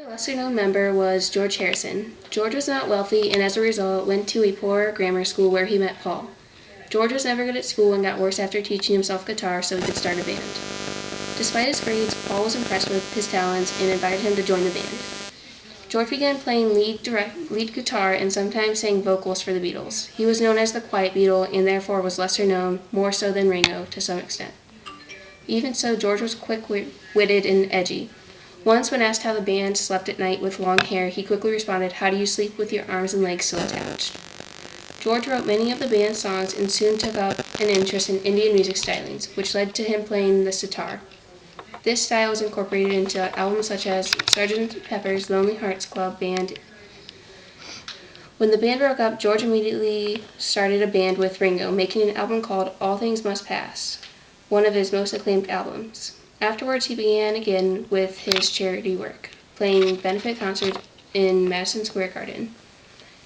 Another lesser-known member was George Harrison. George was not wealthy and as a result went to a poor grammar school where he met Paul. George was never good at school and got worse after teaching himself guitar so he could start a band. Despite his grades, Paul was impressed with his talents and invited him to join the band. George began playing lead guitar and sometimes sang vocals for the Beatles. He was known as the Quiet Beatle and therefore was lesser known, more so than Ringo to some extent. Even so, George was quick-witted and edgy. Once, when asked how the band slept at night with long hair, he quickly responded, "How do you sleep with your arms and legs still attached?" George wrote many of the band's songs and soon took up an interest in Indian music stylings, which led to him playing the sitar. This style was incorporated into albums such as Sgt. Pepper's Lonely Hearts Club Band. When the band broke up, George immediately started a band with Ringo, making an album called All Things Must Pass, one of his most acclaimed albums. Afterwards, he began again with his charity work, playing benefit concerts in Madison Square Garden.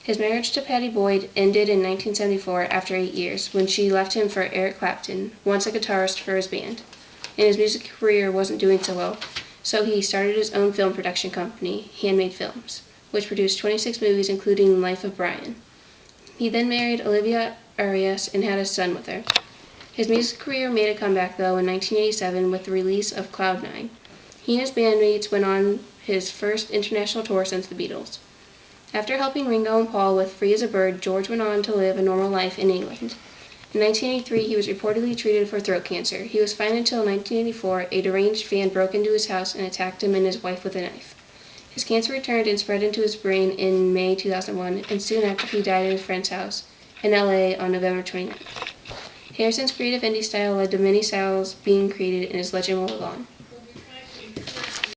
His marriage to Pattie Boyd ended in 1974 after 8 years, when she left him for Eric Clapton, once a guitarist for his band. And his music career wasn't doing so well, so he started his own film production company, Handmade Films, which produced 26 movies including Life of Brian. He then married Olivia Arias and had a son with her. His music career made a comeback, though, in 1987 with the release of Cloud 9. He and his bandmates went on his first international tour since the Beatles. After helping Ringo and Paul with Free as a Bird, George went on to live a normal life in England. In 1983, he was reportedly treated for throat cancer. He was fine until 1984. A deranged fan broke into his house and attacked him and his wife with a knife. His cancer returned and spread into his brain in May 2001, and soon after he died at his friend's house in LA on November 29th. Harrison's creative indie style led to many styles being created, and his legend will live on.